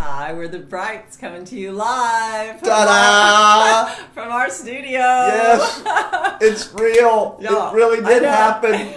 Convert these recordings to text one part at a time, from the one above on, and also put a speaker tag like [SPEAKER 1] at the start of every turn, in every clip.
[SPEAKER 1] Hi, we're the Brights coming to you live
[SPEAKER 2] Ta-da!
[SPEAKER 1] from our studio.
[SPEAKER 2] Yes, it's real.
[SPEAKER 1] Y'all,
[SPEAKER 2] It really did happen.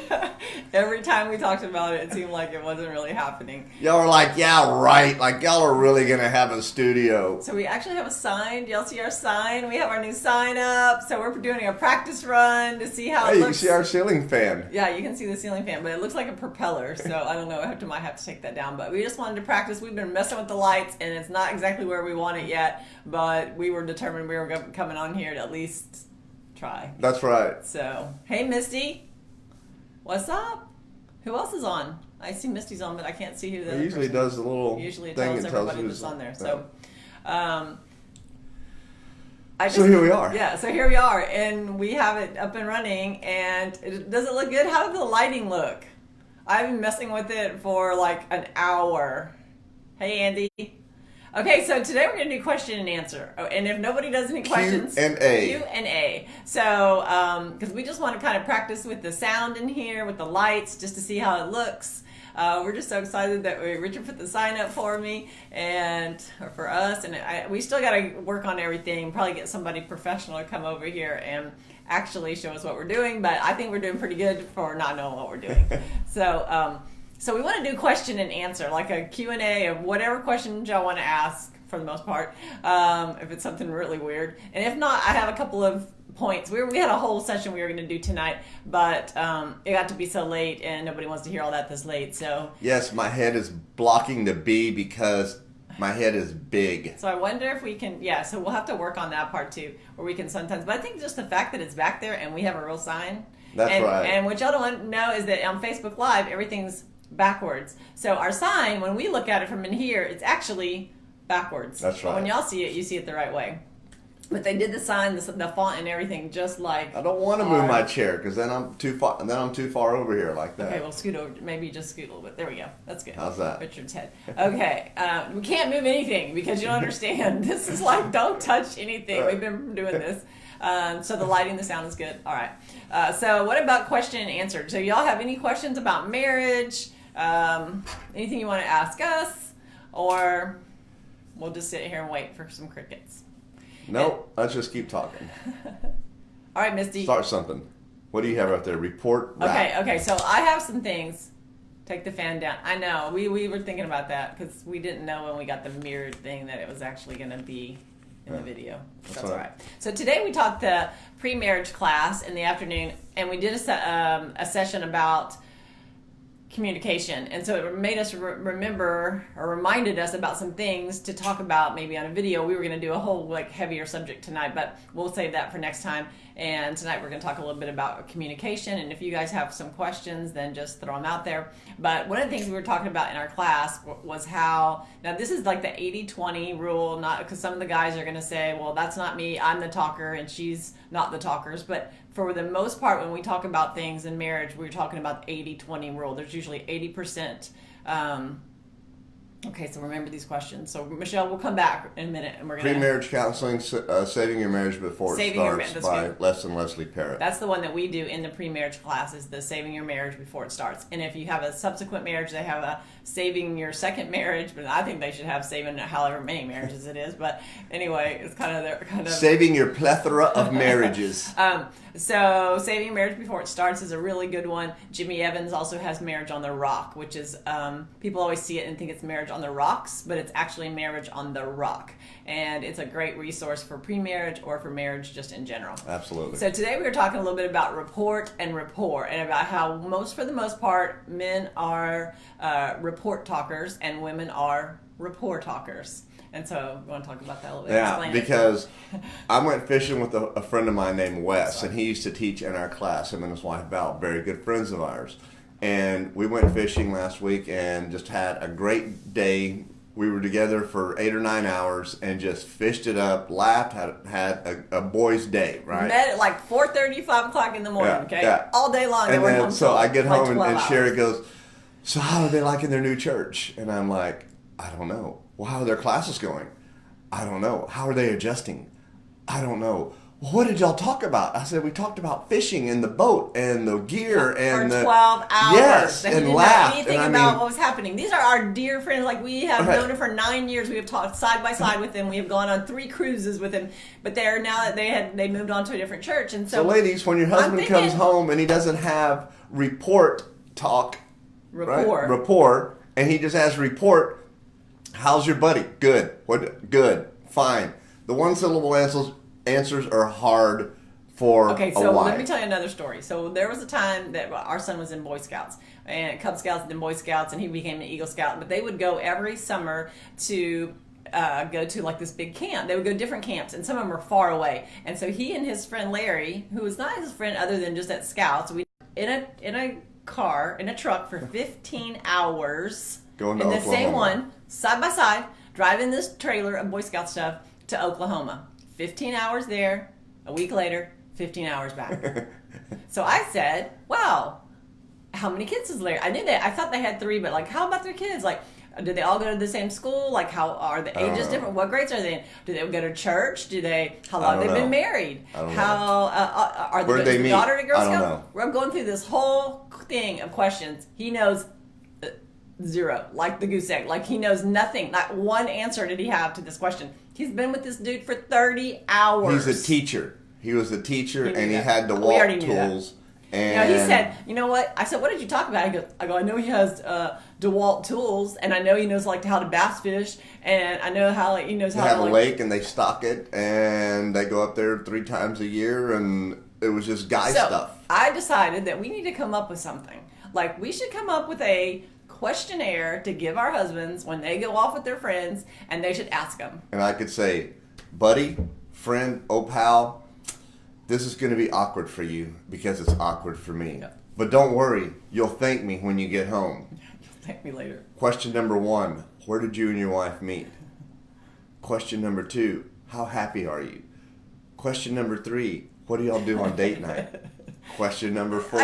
[SPEAKER 1] Every time we talked about it, it seemed like it wasn't really happening.
[SPEAKER 2] Y'all are like, yeah, right. Like, y'all are really going to have a studio.
[SPEAKER 1] So we actually have a sign. Y'all see our sign? We have our new sign up. So we're doing a practice run to see how
[SPEAKER 2] Hey,
[SPEAKER 1] it
[SPEAKER 2] you
[SPEAKER 1] looks.
[SPEAKER 2] can see our ceiling fan.
[SPEAKER 1] Yeah, you can see the ceiling fan, but it looks like a propeller. So I don't know. I might have to take that down. But we just wanted to practice. We've been messing with the lights, and it's not exactly where we want it yet. But we were determined we were coming on here to at least try.
[SPEAKER 2] That's right.
[SPEAKER 1] So, hey, Misty. What's up? Who else is on? I see Misty's on, but I can't see who the
[SPEAKER 2] It
[SPEAKER 1] other
[SPEAKER 2] usually
[SPEAKER 1] person
[SPEAKER 2] does a little
[SPEAKER 1] usually it
[SPEAKER 2] thing.
[SPEAKER 1] tells
[SPEAKER 2] It
[SPEAKER 1] everybody
[SPEAKER 2] who's
[SPEAKER 1] that's on there.
[SPEAKER 2] yeah.
[SPEAKER 1] So,
[SPEAKER 2] So here we are.
[SPEAKER 1] Yeah, so here we are, and we have it up and running. And does it look good? How does the lighting look? I've been messing with it for like an hour. Hey, Andy. Okay, so today we're going to do question and answer. Oh, and if nobody does any questions...
[SPEAKER 2] Q&A.
[SPEAKER 1] Q&A. So, because we just want to kind of practice with the sound in here, with the lights, just to see how it looks. We're just so excited that Richard put the sign up for me and for us. And we still got to work on everything, probably get somebody professional to come over here and actually show us what we're doing. But I think we're doing pretty good for not knowing what we're doing. So we want to do question and answer, like a Q&A of whatever questions y'all want to ask for the most part, if it's something really weird. And if not, I have a couple of points. We had a whole session we were going to do tonight, but it got to be so late and nobody wants to hear all that this late. So
[SPEAKER 2] Yes, my head is blocking the B because my head is big.
[SPEAKER 1] So I wonder if we can, so we'll have to work on that part too, where we can sometimes, but I think just the fact that it's back there and we have a real sign.
[SPEAKER 2] That's right.
[SPEAKER 1] And what y'all don't know is that on Facebook Live, everything's backwards. So our sign, when we look at it from in here, it's actually backwards.
[SPEAKER 2] That's right.
[SPEAKER 1] But when y'all see it, you see it the right way. But they did the sign, the font, and everything just like.
[SPEAKER 2] I don't want to move my chair because then I'm too far. And then I'm too far over here like that.
[SPEAKER 1] Okay, well, scoot over. Maybe just scoot a little bit. There we go. That's good.
[SPEAKER 2] How's that?
[SPEAKER 1] Richard's head. Okay, we can't move anything because you don't understand. This is like don't touch anything. We've been doing this. So the lighting, the sound is good. All right. So what about question and answer? So y'all have any questions about marriage? Anything you want to ask us? Or we'll just sit here and wait for some crickets.
[SPEAKER 2] Nope, let's just keep talking.
[SPEAKER 1] All right, Misty.
[SPEAKER 2] Start something. What do you have out there? Report, rap.
[SPEAKER 1] Okay, so I have some things. Take the fan down. I know, we were thinking about that because we didn't know when we got the mirrored thing that it was actually going to be in the video. That's all right. So today we taught the pre-marriage class in the afternoon, and we did a session about communication, and so it made us remember or reminded us about some things to talk about maybe on a video. We were going to do a whole like heavier subject tonight, but we'll save that for next time. And tonight we're going to talk a little bit about communication, and if you guys have some questions, then just throw them out there. But one of the things we were talking about in our class was how, now this is like the 80-20 rule, not because some of the guys are going to say, well, that's not me, I'm the talker and she's not the talkers. But for the most part, when we talk about things in marriage, we're talking about the 80-20 rule. There's usually 80%. Okay, so remember these questions. So Michelle, we'll come back in a minute, and we're gonna
[SPEAKER 2] Pre-marriage counseling, saving your marriage before it starts by Les and Leslie Parrott.
[SPEAKER 1] That's the one that we do in the pre-marriage class, is the saving your marriage before it starts. And if you have a subsequent marriage, they have a saving your second marriage, but I think they should have saving however many marriages it is. But anyway, it's kind of
[SPEAKER 2] saving your plethora of marriages.
[SPEAKER 1] So saving your marriage before it starts is a really good one. Jimmy Evans also has Marriage on the Rock, which is people always see it and think it's marriage on the rocks, but it's actually Marriage on the Rock. And it's a great resource for pre-marriage or for marriage just in general.
[SPEAKER 2] Absolutely.
[SPEAKER 1] So today we were talking a little bit about report and rapport, and about how for the most part, men are report talkers and women are rapport talkers. And so we want to talk about that a little bit.
[SPEAKER 2] Yeah, because I went fishing with a friend of mine named Wes, and he used to teach in our class, him and his wife Val, very good friends of ours. And we went fishing last week and just had a great day. We were together for 8 or 9 hours and just fished it up, laughed, had a boys' day, right?
[SPEAKER 1] Met at like 4:30, 5 o'clock in the morning, okay?
[SPEAKER 2] Yeah.
[SPEAKER 1] All day long.
[SPEAKER 2] And then, so I get home and
[SPEAKER 1] hours.
[SPEAKER 2] Sherry goes, so how are they liking their new church? And I'm like, I don't know. Well, how are their classes going? I don't know. How are they adjusting? I don't know. well, what did y'all talk about? I said, we talked about fishing in the boat and the gear and
[SPEAKER 1] for 12 hours.
[SPEAKER 2] Yes,
[SPEAKER 1] and
[SPEAKER 2] and
[SPEAKER 1] he
[SPEAKER 2] laughed.
[SPEAKER 1] didn't know anything about what was happening. These are our dear friends. Like, we have known him for 9 years. We have talked side by side with him. We have gone on 3 cruises with him. But they're now that they moved on to a different church. And so
[SPEAKER 2] ladies, when your husband comes home and he doesn't have rapport, and he just has report, how's your buddy? Good. What? Good. Fine. The one syllable answers are hard for
[SPEAKER 1] Okay,
[SPEAKER 2] a
[SPEAKER 1] so
[SPEAKER 2] wife.
[SPEAKER 1] let me tell you another story. So there was a time that our son was in Boy Scouts, and Cub Scouts and then Boy Scouts, and he became an Eagle Scout. But they would go every summer to go to like this big camp. They would go to different camps, and some of them were far away. And so he and his friend Larry, who was not his friend other than just at Scouts, we in a truck for 15 hours
[SPEAKER 2] Going to
[SPEAKER 1] in the
[SPEAKER 2] Oklahoma.
[SPEAKER 1] same one, side by side, driving this trailer of Boy Scout stuff to Oklahoma. 15 hours there, a week later, 15 hours back. So I said, wow, how many kids is Larry? I knew that. I thought they had 3, but like, how about their kids? Like, did they all go to the same school? Like, how are the ages different? What grades are they in? Do they go to church? How long have they been married?
[SPEAKER 2] I don't know.
[SPEAKER 1] Are
[SPEAKER 2] Where'd they meet?
[SPEAKER 1] daughter to Girl
[SPEAKER 2] I don't
[SPEAKER 1] Scout?
[SPEAKER 2] know.
[SPEAKER 1] We're going through this whole thing of questions. He knows 0, like the goose egg. Like, he knows nothing. Not one answer did he have to this question. He's been with this dude for 30 hours.
[SPEAKER 2] He's a teacher. He was a teacher, and he
[SPEAKER 1] that.
[SPEAKER 2] had the
[SPEAKER 1] We
[SPEAKER 2] walk
[SPEAKER 1] already knew that.
[SPEAKER 2] tools. And
[SPEAKER 1] he said, you know what? I said, what did you talk about? I know he has DeWalt tools, and I know he knows like how to bass fish, and I know how he knows
[SPEAKER 2] they
[SPEAKER 1] how
[SPEAKER 2] have
[SPEAKER 1] to
[SPEAKER 2] a
[SPEAKER 1] like,
[SPEAKER 2] lake, and they stock it, and they go up there 3 times a year, and it was just guy stuff.
[SPEAKER 1] I decided that we need to come up with something. Like, we should come up with a questionnaire to give our husbands when they go off with their friends, and they should ask them.
[SPEAKER 2] And I could say, buddy, friend, pal, this is going to be awkward for you because it's awkward for me.
[SPEAKER 1] Yeah.
[SPEAKER 2] But don't worry, you'll thank me when you get home.
[SPEAKER 1] You'll thank me later.
[SPEAKER 2] Question number 1, where did you and your wife meet? Question number 2, how happy are you? Question number 3, what do y'all do on date night? Question number 4.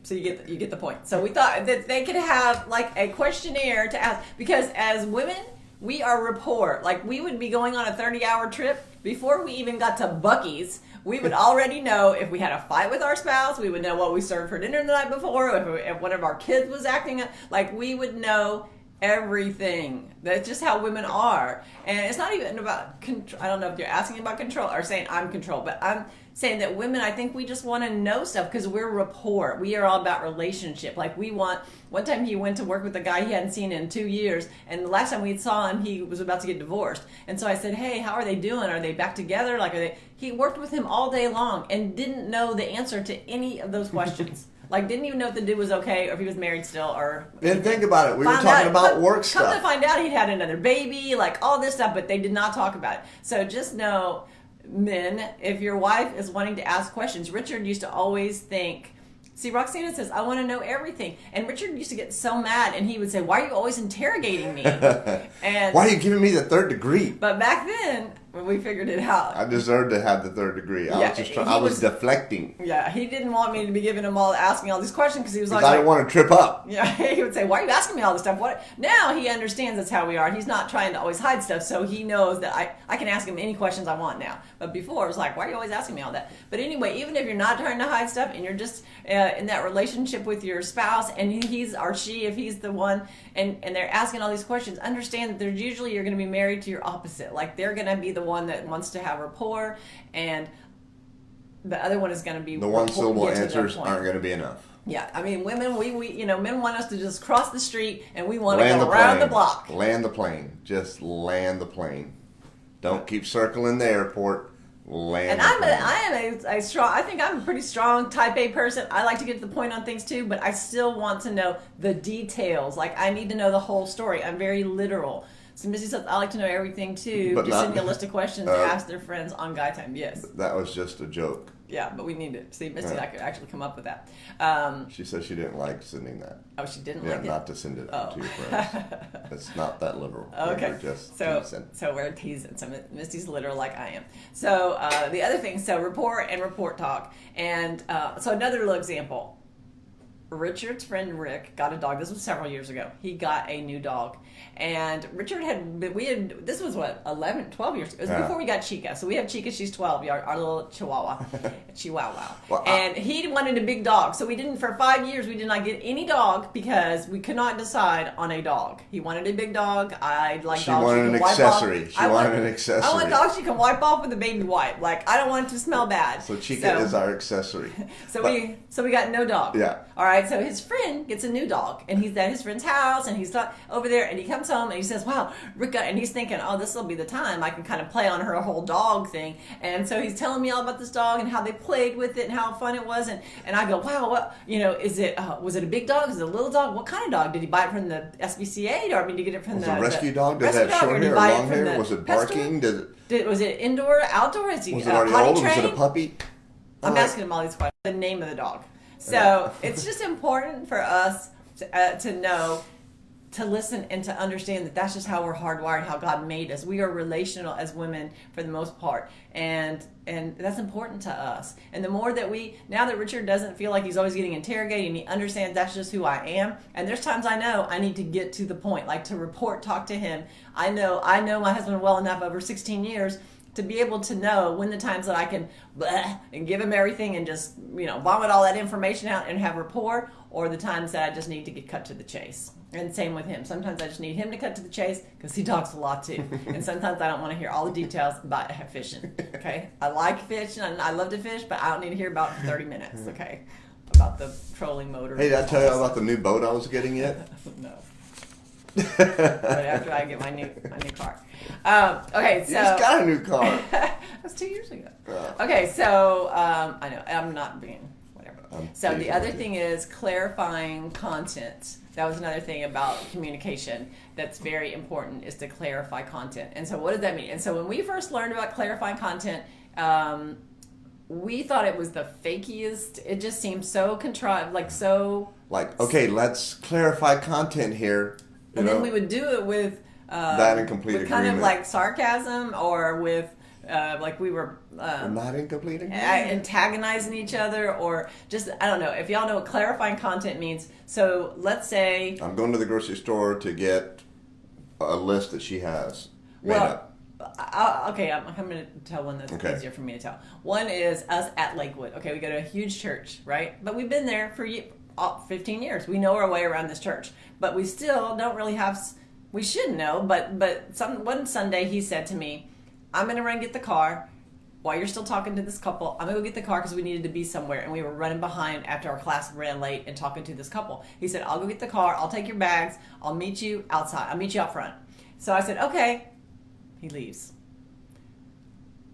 [SPEAKER 1] So you get the point. So we thought that they could have like a questionnaire to ask, because as women, we are rapport. Like, we would be going on a 30-hour trip before we even got to Buc-ee's. We would already know if we had a fight with our spouse. We would know what we served for dinner the night before. If one of our kids was acting up, like, we would know everything. That's just how women are. And it's not even about control. I don't know if you're asking about control or saying I'm control, but I'm saying that women, I think we just want to know stuff because we're rapport. We are all about relationship. Like, one time he went to work with a guy he hadn't seen in 2 years, and the last time we saw him, he was about to get divorced. And so I said, hey, how are they doing? Are they back together? Like, he worked with him all day long and didn't know the answer to any of those questions. Like, didn't even know if the dude was okay or if he was married still or...
[SPEAKER 2] Didn't think about it. We were talking about work stuff.
[SPEAKER 1] Come to find out, he'd had another baby, like all this stuff, but they did not talk about it. So just know, men, if your wife is wanting to ask questions, Richard used to always think... See, Roxana says, I want to know everything. And Richard used to get so mad, and he would say, why are you always interrogating me? And
[SPEAKER 2] why are you giving me the 3rd degree?
[SPEAKER 1] But back then, when we figured it out...
[SPEAKER 2] I deserved to have the 3rd degree. I was deflecting.
[SPEAKER 1] Yeah, he didn't want me to be giving him asking all these questions because he was like...
[SPEAKER 2] I didn't want to trip up.
[SPEAKER 1] Yeah, he would say, why are you asking me all this stuff? What? Now he understands that's how we are. He's not trying to always hide stuff, so he knows that I can ask him any questions I want now. But before, it was like, why are you always asking me all that? But anyway, even if you're not trying to hide stuff and you're just in that relationship with your spouse and he's or she, if he's the one, and they're asking all these questions, understand that there's usually you're going to be married to your opposite. Like, they're going to be the one that wants to have rapport, and the other one is going to be
[SPEAKER 2] the one syllable answers aren't going to be enough.
[SPEAKER 1] Yeah, I mean, women, we men want us to just cross the street and we want to go around the block.
[SPEAKER 2] Land the plane. Just land the plane. Don't keep circling the airport. Land the plane.
[SPEAKER 1] I think I'm a pretty strong type A person. I like to get to the point on things too, but I still want to know the details. Like, I need to know the whole story. I'm very literal. So Missy says, I like to know everything too.
[SPEAKER 2] But
[SPEAKER 1] just send me a list of questions to ask their friends on Guy Time. Yes.
[SPEAKER 2] That was just a joke.
[SPEAKER 1] Yeah, but we need it. See, Missy, I could actually come up with that.
[SPEAKER 2] She said she didn't like sending that.
[SPEAKER 1] Oh, she didn't
[SPEAKER 2] like
[SPEAKER 1] it?
[SPEAKER 2] Yeah, not to send it to your friends. It's not that literal.
[SPEAKER 1] Okay.
[SPEAKER 2] We're just
[SPEAKER 1] teasing. So we're teasing. So Misty's literal like I am. So the other thing, rapport and report talk. And so another little example. Richard's friend Rick got a dog. This was several years ago. He got a new dog. And Richard this was what, 11, 12 years ago. It was before we got Chica. So we have Chica, she's 12, our little Chihuahua. Chihuahua.
[SPEAKER 2] Well,
[SPEAKER 1] and he wanted a big dog. So for 5 years, we did not get any dog because we could not decide on a dog. He wanted a big dog. I like
[SPEAKER 2] she
[SPEAKER 1] dogs.
[SPEAKER 2] Wanted an accessory. She wanted an accessory.
[SPEAKER 1] I want dogs you can wipe off with a baby wipe. Like, I don't want it to smell bad.
[SPEAKER 2] So Chica is our accessory.
[SPEAKER 1] So we got no dog.
[SPEAKER 2] Yeah.
[SPEAKER 1] All right. So his friend gets a new dog, and he's at his friend's house, and he's over there, and he comes home, and he says, "Wow, Rick," and he's thinking, "Oh, this will be the time I can kind of play on her whole dog thing." And so he's telling me all about this dog and how they played with it and how fun it was, and I go, "Wow, what is it? Was it a big dog? Is it a little dog? What kind of dog? Did he buy it from the SPCA, or did he get it from
[SPEAKER 2] was it a rescue dog? Did it have short hair or long hair? Was it barking?
[SPEAKER 1] Was it indoor, outdoor? Was
[SPEAKER 2] it already old? Was it a puppy?
[SPEAKER 1] I'm asking him all these questions. The name of the dog. So it's just important for us to know, to listen, and to understand that that's just how we're hardwired, how God made us. We are relational as women for the most part, and that's important to us. And the more that now that Richard doesn't feel like he's always getting interrogated, and he understands that's just who I am. And there's times I know I need to get to the point, like to talk to him. I know my husband well enough over 16 years to be able to know when the times that I can and give him everything and just vomit all that information out and have rapport, or the times that I just need to get cut to the chase. And same with him. Sometimes I just need him to cut to the chase because he talks a lot too. And sometimes I don't want to hear all the details about fishing. Okay, I like fishing and I love to fish, but I don't need to hear about it for 30 minutes. Okay, about the trolling motor.
[SPEAKER 2] Hey, did I tell you about the new boat I was getting yet?
[SPEAKER 1] No. But after I get my new car. Okay, so
[SPEAKER 2] you just got a new car.
[SPEAKER 1] That's 2 years ago. Okay, so I know I'm not being whatever. So the other thing is clarifying content. That was another thing about communication that's very important, is to clarify content. And so what does that mean? And so when we first learned about clarifying content, we thought it was the fakiest. It just seemed so contrived,
[SPEAKER 2] okay, let's clarify content here.
[SPEAKER 1] Then we would do it with
[SPEAKER 2] that in complete
[SPEAKER 1] with
[SPEAKER 2] agreement.
[SPEAKER 1] kind of like sarcasm, or with like we were
[SPEAKER 2] not in complete agreement,
[SPEAKER 1] antagonizing each other, or just, I don't know if y'all know what clarifying content means. So let's say
[SPEAKER 2] I'm going to the grocery store to get a list that she has made up.
[SPEAKER 1] I'm going to tell one that's easier for me to tell. One is us at Lakewood. Okay, we go to a huge church, right? But we've been there for 15 years. We know our way around this church, but we still don't really have. We should know, but one Sunday he said to me, "I'm going to run and get the car while you're still talking to this couple. I'm going to go get the car because we needed to be somewhere, and we were running behind after our class ran late and talking to this couple." He said, "I'll go get the car. I'll take your bags. I'll meet you outside. I'll meet you out front." So I said, "Okay." He leaves.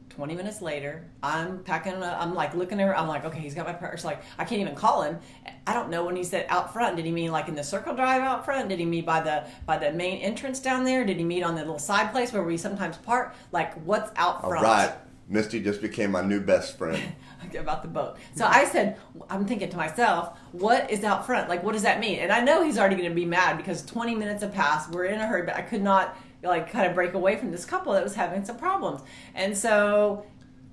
[SPEAKER 1] 20 minutes later, I'm packing up, I'm like looking at her, I'm like, okay, he's got my purse. Like, I can't even call him. I don't know when he said out front. Did he mean like in the circle drive out front? Did he mean by the main entrance down there? Did he mean on the little side place where we sometimes park? Like, what's out front?
[SPEAKER 2] All right. Misty just became my new best friend.
[SPEAKER 1] About the boat. So I said, I'm thinking to myself, what is out front? Like, what does that mean? And I know he's already going to be mad because 20 minutes have passed. We're in a hurry, but I could not kind of break away from this couple that was having some problems. And so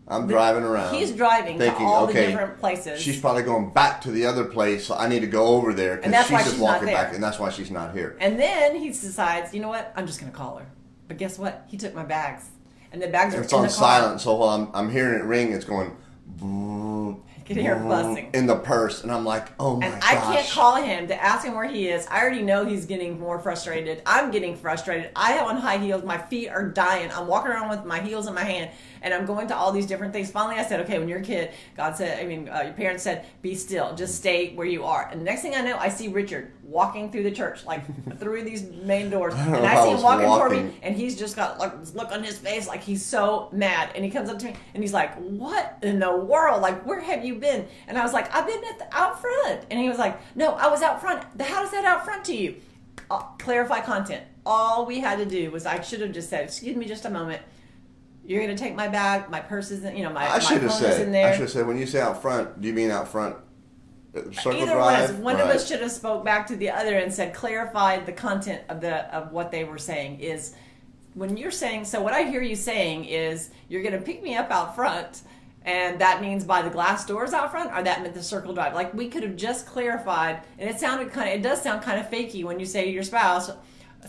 [SPEAKER 2] I'm driving around.
[SPEAKER 1] He's driving thinking, to all the different places.
[SPEAKER 2] She's probably going back to the other place, so I need to go over there because she's just walking back, and that's why she's not here.
[SPEAKER 1] And then he decides, you know what? I'm just going to call her. But guess what? He took my bags, and the bags are in the car.
[SPEAKER 2] It's on silent, so while I'm hearing it ring, it's going.
[SPEAKER 1] You can hear it buzzing
[SPEAKER 2] in the purse, and I'm like, oh my gosh.
[SPEAKER 1] And I can't call him to ask him where he is. I already know he's getting more frustrated. I'm getting frustrated. I have on high heels. My feet are dying. I'm walking around with my heels in my hand, and I'm going to all these different things. Finally, I said, okay, when you're a kid, God said, your parents said, be still. Just stay where you are. And the next thing I know, I see Richard walking through the church, like through these main doors. And I see him walking toward me, and he's just got like this look on his face, like he's so mad. And he comes up to me, and he's like, what in the world? Like, where have you been? And I was like, I've been out front. And he was like, no, I was out front. How does that out front to you? Clarify content. All we had to do was, I should have just said, excuse me just a moment. You're going to take my bag. My purse isn't, my phone is in there.
[SPEAKER 2] I should have said, when you say out front, do you mean out front?
[SPEAKER 1] Either drive? One of us should have spoke back to the other and said, clarified the content of what they were saying is, when you're saying, so what I hear you saying is, you're going to pick me up out front, And that means by the glass doors out front, or that meant the circle drive. Like, we could have just clarified, and it does sound kind of fakey when you say to your spouse.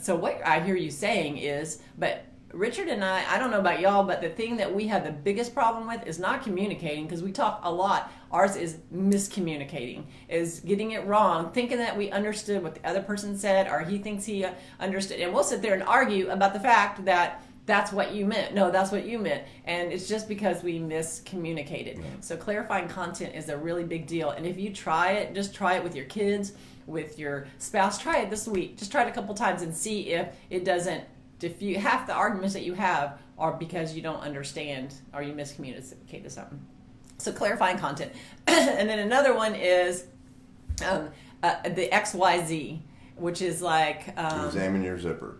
[SPEAKER 1] So what I hear you saying is, but Richard and I don't know about y'all, but the thing that we have the biggest problem with is not communicating, because we talk a lot. Ours is miscommunicating, is getting it wrong, thinking that we understood what the other person said, or he thinks he understood. And we'll sit there and argue about the fact that that's what you meant. No, that's what you meant. And it's just because we miscommunicated. Yeah. So clarifying content is a really big deal. And if you try it, just try it with your kids, with your spouse. Try it this week. Just try it a couple times and see if it doesn't diffuse. Half the arguments that you have are because you don't understand or you miscommunicated something. So clarifying content. And then another one is the XYZ, which is like...
[SPEAKER 2] examine your zipper.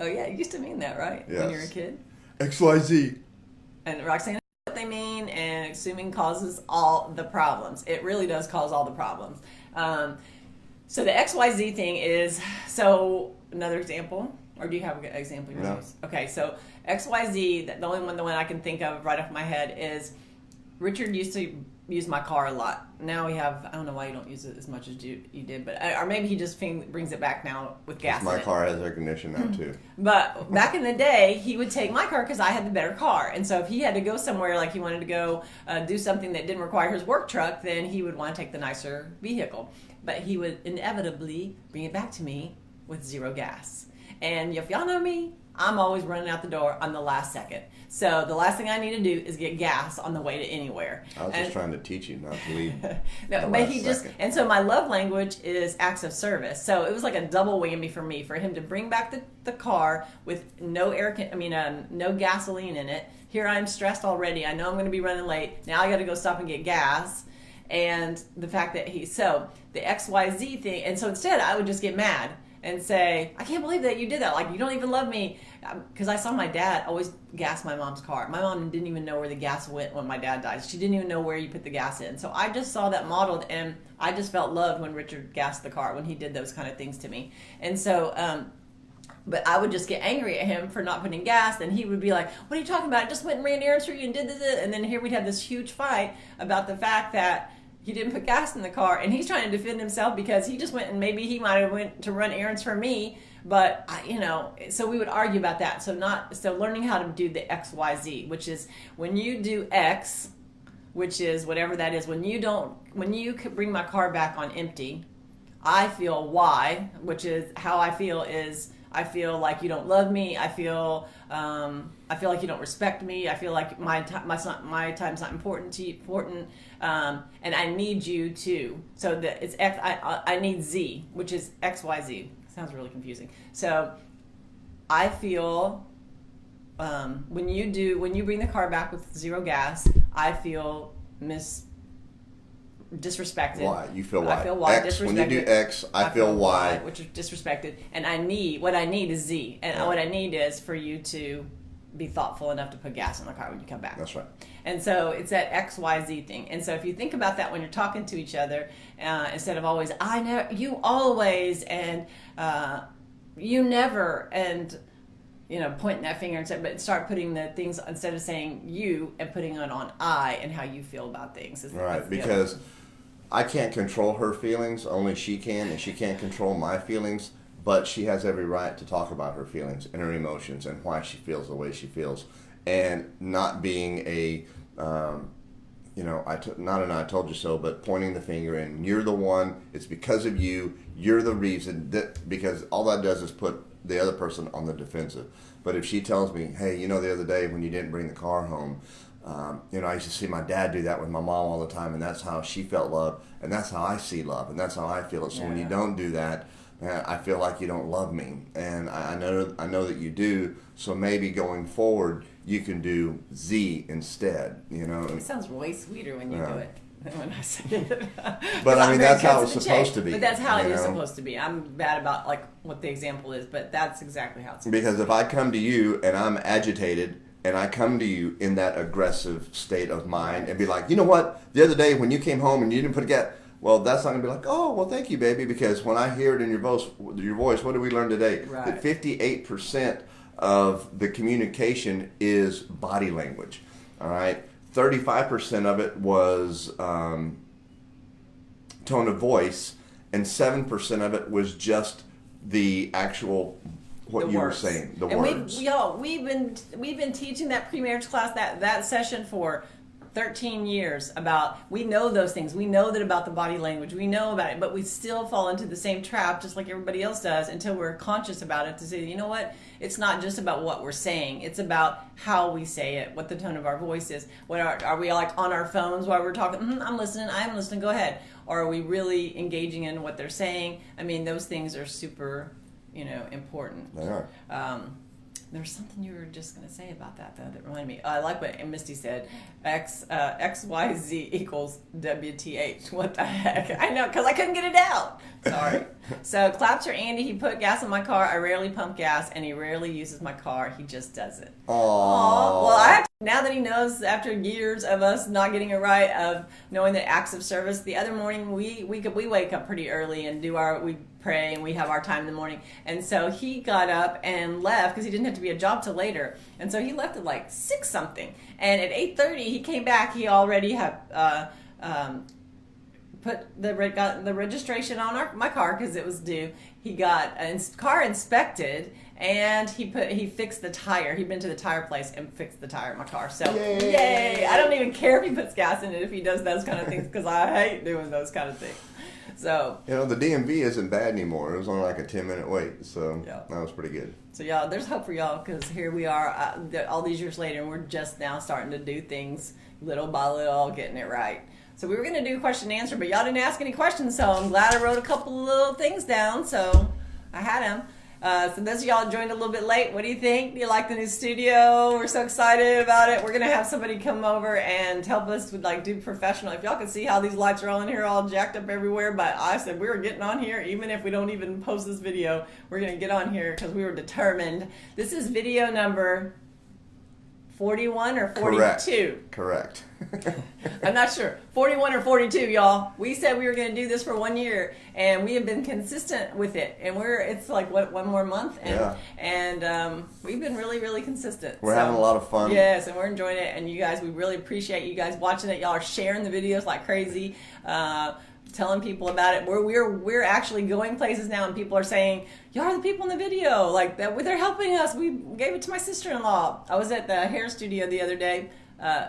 [SPEAKER 1] Oh, yeah, it used to mean that, right?
[SPEAKER 2] Yes.
[SPEAKER 1] When you were a kid?
[SPEAKER 2] XYZ.
[SPEAKER 1] And Roxanne, what they mean, and assuming causes all the problems. It really does cause all the problems. So the XYZ thing is, so another example, or do you have an example you want to use? Okay, so XYZ, the one I can think of right off my head is Richard used to use my car a lot. Now we have, I don't know why you don't use it as much as you did, but or maybe he just brings it back now with gas.
[SPEAKER 2] My car has air conditioning now too.
[SPEAKER 1] But back in the day, he would take my car because I had the better car, and so if he had to go somewhere, like he wanted to go do something that didn't require his work truck, then he would want to take the nicer vehicle. But he would inevitably bring it back to me with zero gas. And if y'all know me, I'm always running out the door on the last second. So the last thing I need to do is get gas on the way to anywhere.
[SPEAKER 2] I was just trying to teach you not to leave.
[SPEAKER 1] No, but he just, and so my love language is acts of service. So it was like a double whammy for me, for him to bring back the car with no gasoline in it. Here I'm stressed already. I know I'm going to be running late. Now I got to go stop and get gas. And the fact that the XYZ thing, and so instead I would just get mad and say, I can't believe that you did that. Like, you don't even love me. Because I saw my dad always gas my mom's car. My mom didn't even know where the gas went when my dad died. She didn't even know where you put the gas in. So I just saw that modeled, and I just felt loved when Richard gassed the car, when he did those kind of things to me. And so, but I would just get angry at him for not putting gas, and he would be like, what are you talking about? I just went and ran errands for you and did this. And then here we'd have this huge fight about the fact that he didn't put gas in the car, and he's trying to defend himself because he just went, and maybe he might have went to run errands for me, but so we would argue about that. So learning how to do the XYZ, which is when you do X, which is whatever that is, when you could bring my car back on empty, I feel Y, which is how I feel I feel like you don't love me. I feel like you don't respect me. I feel like my time's not important to you, and I need you to. So that it's X. I need Z, which is XYZ. Sounds really confusing. So I feel when you bring the car back with zero gas, I feel disrespected.
[SPEAKER 2] Y. You feel Y.
[SPEAKER 1] I feel Y.
[SPEAKER 2] X. When you do X, I feel Y.
[SPEAKER 1] Which is disrespected. And what I need is Z. And what I need is for you to be thoughtful enough to put gas in the car when you come back.
[SPEAKER 2] That's right.
[SPEAKER 1] And so it's that XYZ thing. And so if you think about that when you're talking to each other, instead of always, I know, you always, and you never, and pointing that finger and say, but start putting the things, instead of saying you, and putting it on I and how you feel about things.
[SPEAKER 2] Right, because I can't control her feelings, only she can, and she can't control my feelings, but she has every right to talk about her feelings and her emotions and why she feels the way she feels. And not being a, not an I told you so, but pointing the finger and you're the one, it's because of you, you're the reason, because all that does is put the other person on the defensive. But if she tells me, hey, the other day when you didn't bring the car home, I used to see my dad do that with my mom all the time, and that's how she felt love, and that's how I see love, and that's how I feel it. So when you don't do that, I feel like you don't love me, and I know that you do. So maybe going forward, you can do Z instead.
[SPEAKER 1] It sounds way sweeter when you do it than when I say it.
[SPEAKER 2] But I mean, that's how it's supposed to be.
[SPEAKER 1] But that's how it is supposed to be. I'm bad about what the example is, but that's exactly how it's supposed to be.
[SPEAKER 2] Because if I come to you and I'm agitated, and I come to you in that aggressive state of mind, and be like, you know what? The other day when you came home and you didn't put a gas. Well, that's not going to be like, oh, well, thank you, baby, because when I hear it in your voice, what did we learn today?
[SPEAKER 1] Right.
[SPEAKER 2] That 58% of the communication is body language, all right? 35% of it was tone of voice, and 7% of it was just the actual what you were saying, the words.
[SPEAKER 1] We've been teaching that pre-marriage class, that session for 13 years about, we know those things. We know that about the body language. We know about it, but we still fall into the same trap just like everybody else does until we're conscious about it to say, you know what? It's not just about what we're saying. It's about how we say it, what the tone of our voice is. What are we like on our phones while we're talking? I'm listening, go ahead. Or are we really engaging in what they're saying? I mean, those things are super, important.
[SPEAKER 2] They are.
[SPEAKER 1] There's something you were just going to say about that, though, that reminded me. I like what Misty said. XYZ equals WTH. What the heck? I know, because I couldn't get it out. Sorry. So, claps for Andy. He put gas in my car. I rarely pump gas, and he rarely uses my car. He just does it.
[SPEAKER 2] Aww.
[SPEAKER 1] Well, now that he knows, after years of us not getting it right, of knowing the acts of service, the other morning we wake up pretty early and we pray, and we have our time in the morning. And so he got up and left because he didn't have to be a job till later. And so he left at like 6 something. And at 8:30 he came back. He already had got the registration on my car because it was due. He got a car inspected, and he fixed the tire. He'd been to the tire place and fixed the tire in my car. So yay! I don't even care if he puts gas in it if he does those kind of things, because I hate doing those kind of things. So
[SPEAKER 2] the DMV isn't bad anymore. It was only like a 10-minute wait, so that was pretty good.
[SPEAKER 1] So y'all, there's hope for y'all, because here we are all these years later, and we're just now starting to do things little by little, getting it right. So we were going to do question and answer, but y'all didn't ask any questions, so I'm glad I wrote a couple of little things down, so I had them. So those of y'all joined a little bit late. What do you think? Do you like the new studio? We're so excited about it. We're going to have somebody come over and help us with do professional. If y'all can see how these lights are all in here, all jacked up everywhere, but I said we were getting on here, even if we don't even post this video, we're going to get on here because we were determined. This is video number 41 or 42?
[SPEAKER 2] Correct.
[SPEAKER 1] I'm not sure. 41 or 42, y'all. We said we were going to do this for 1 year, and we have been consistent with it. And it's like, one more month? And we've been really, really consistent.
[SPEAKER 2] We're having a lot of fun.
[SPEAKER 1] Yes, and we're enjoying it. And you guys, we really appreciate you guys watching it. Y'all are sharing the videos like crazy. Telling people about it. We're actually going places now, and people are saying, "Y'all are the people in the video. Like that, they're helping us. We gave it to my sister-in-law." I was at the hair studio the other day.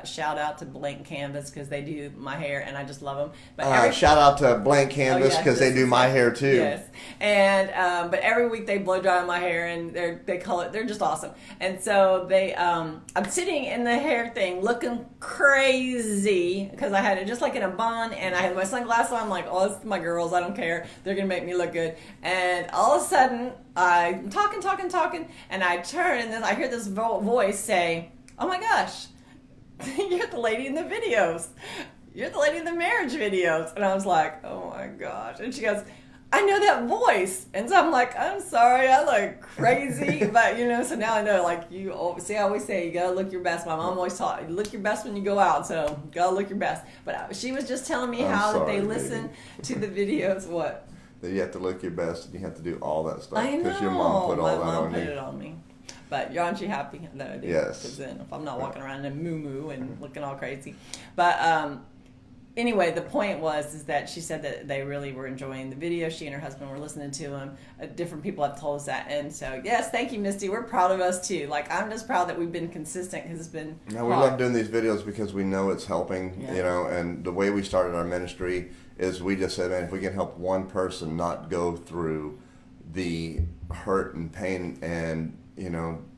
[SPEAKER 1] Shout out to Blank Canvas because they do my hair, and I just love them. But
[SPEAKER 2] shout out to Blank Canvas because they do my hair too.
[SPEAKER 1] Yes, and but every week they blow dry my hair, and they color. They're just awesome. And so I'm sitting in the hair thing looking crazy because I had it just like in a bun, and I had my sunglasses on. I'm like, oh, this is my girls. I don't care. They're gonna make me look good. And all of a sudden, I'm talking, and I turn, and then I hear this voice say, "Oh my gosh, you're the lady in the videos. You're the lady in the marriage videos." And I was like, oh my gosh. And she goes, "I know that voice." And so I'm like, I'm sorry, I look crazy. But, so now I know, I always say, you gotta look your best. My mom always taught, you look your best when you go out, so you gotta look your best. But she was just telling me that they listen to the videos, what?
[SPEAKER 2] That you have to look your best, and you have to do all that stuff.
[SPEAKER 1] I know.
[SPEAKER 2] Because your mom put all that on you.
[SPEAKER 1] My mom put it on me. But aren't you happy that I do?
[SPEAKER 2] Yes.
[SPEAKER 1] Because then if I'm not walking around in a moo-moo and looking all crazy. But anyway, the point is that she said that they really were enjoying the video. She and her husband were listening to them. Different people have told us that. And so, yes, thank you, Misty. We're proud of us, too. I'm just proud that we've been consistent because it's been hard.
[SPEAKER 2] We love doing these videos because we know it's helping, and the way we started our ministry is we just said, man, if we can help one person not go through the hurt and pain and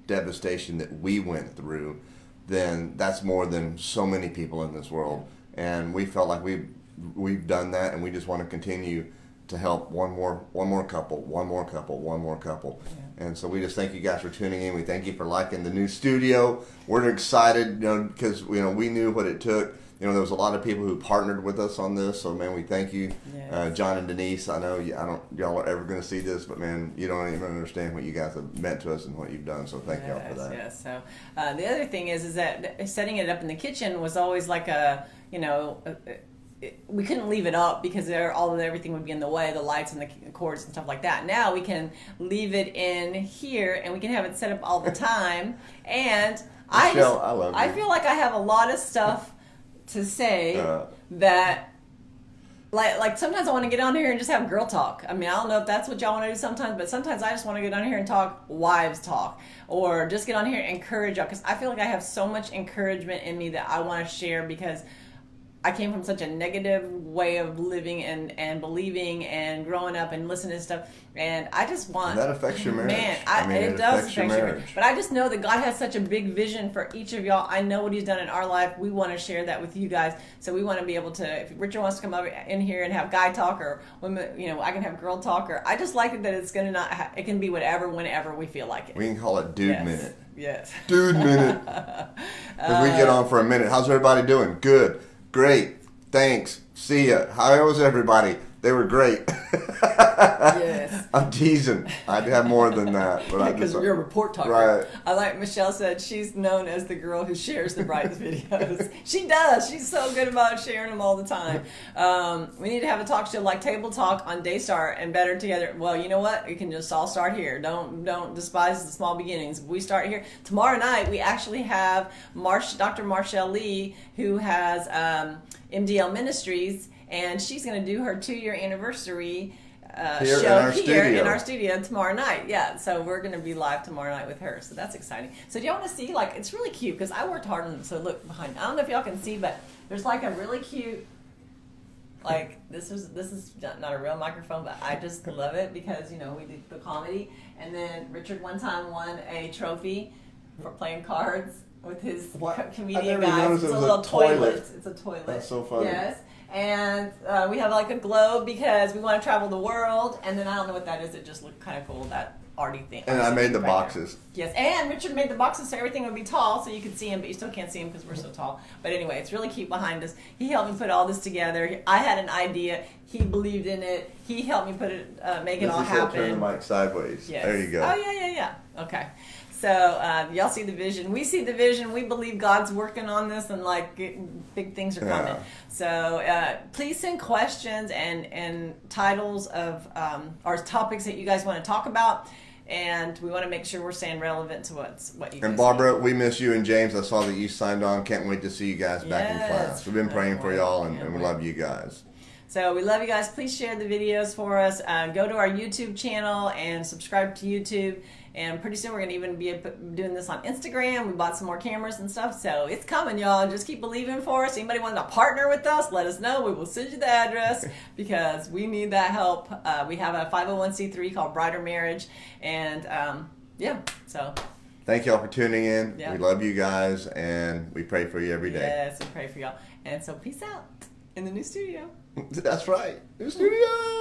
[SPEAKER 2] devastation that we went through, then that's more than so many people in this world. And we felt like we've done that, and we just want to continue to help one more couple. And so we just thank you guys for tuning in. We thank you for liking the new studio. We're excited, because we knew what it took. There was a lot of people who partnered with us on this, so man, we thank you, John and Denise. I know y'all are ever going to see this, but man, you don't even understand what you guys have meant to us and what you've done. So thank y'all for that.
[SPEAKER 1] Yes. So the other thing is that setting it up in the kitchen was always like we couldn't leave it up because everything would be in the way, the lights and the cords and stuff like that. Now we can leave it in here, and we can have it set up all the time. And I feel like I have a lot of stuff to say that. Like sometimes I want to get on here and just have girl talk. I mean, I don't know if that's what y'all want to do sometimes, but sometimes I just want to get on here and talk wives talk, or just get on here and encourage y'all, because I feel like I have so much encouragement in me that I want to share, because I came from such a negative way of living and believing and growing up and listening to stuff, and I just want...
[SPEAKER 2] And that affects your marriage.
[SPEAKER 1] Man, it does affect your marriage. But I just know that God has such a big vision for each of y'all. I know what He's done in our life. We want to share that with you guys. So we want to be able to, if Richard wants to come over in here and have guy talk, or women, I can have girl talk, or I just like it that it's going to it can be whatever, whenever we feel like it.
[SPEAKER 2] We can call it Dude Minute.
[SPEAKER 1] Yes.
[SPEAKER 2] Dude Minute. If we get on for a minute. How's everybody doing? Good. Great. Thanks. See ya. How was everybody? They were great.
[SPEAKER 1] Yes.
[SPEAKER 2] I'm teasing. I'd have more than that.
[SPEAKER 1] Because you're a report talker.
[SPEAKER 2] Right.
[SPEAKER 1] I like Michelle said she's known as the girl who shares the brightest videos. She does. She's so good about sharing them all the time. We need to have a talk show like Table Talk on Daystar and Better Together. Well, you know what? We can just all start here. Don't despise the small beginnings. We start here. Tomorrow night we actually have Dr. Marshall Lee, who has MDL Ministries, and she's going to do her 2-year anniversary show here in our studio tomorrow night. Yeah, so we're going to be live tomorrow night with her. So that's exciting. So do y'all want to see? Like, it's really cute because I worked hard on it. So look behind. I don't know if y'all can see, but there's like a really cute. Like this is not a real microphone, but I just love it because we did the comedy, and then Richard one time won a trophy for playing cards with his comedian guys. It's a little toilet. It's a toilet.
[SPEAKER 2] That's so funny.
[SPEAKER 1] Yes. And we have like a globe because we want to travel the world. And then I don't know what that is. It just looked kind of cool, that arty thing.
[SPEAKER 2] And I made the boxes.
[SPEAKER 1] Yes, and Richard made the boxes so everything would be tall so you could see him, but you still can't see him because we're so tall. But anyway, it's really cute behind us. He helped me put all this together. I had an idea. He believed in it. He helped me put it, make it all happen.
[SPEAKER 2] Turn the mic sideways.
[SPEAKER 1] Yes.
[SPEAKER 2] There you go.
[SPEAKER 1] Oh, yeah. Okay. So y'all see the vision. We see the vision. We believe God's working on this, and like big things are coming.
[SPEAKER 2] Yeah.
[SPEAKER 1] So please send questions and titles of or topics that you guys want to talk about, and we want to make sure we're staying relevant to what you guys
[SPEAKER 2] And Barbara,
[SPEAKER 1] need.
[SPEAKER 2] we miss you, and James, I saw that you signed on. Can't wait to see you guys back in class. We've been praying for y'all, and we love you guys.
[SPEAKER 1] So we love you guys. Please share the videos for us. Go to our YouTube channel and subscribe to YouTube. And pretty soon we're going to even be doing this on Instagram. We bought some more cameras and stuff. So it's coming, y'all. Just keep believing for us. Anybody want to partner with us, let us know. We will send you the address because we need that help. We have a 501c3 called Brighter Marriage. And so.
[SPEAKER 2] Thank y'all for tuning in.
[SPEAKER 1] Yeah.
[SPEAKER 2] We love you guys, and we pray for you every day.
[SPEAKER 1] Yes, we pray for y'all. And so peace out in the new studio.
[SPEAKER 2] That's right. New studio.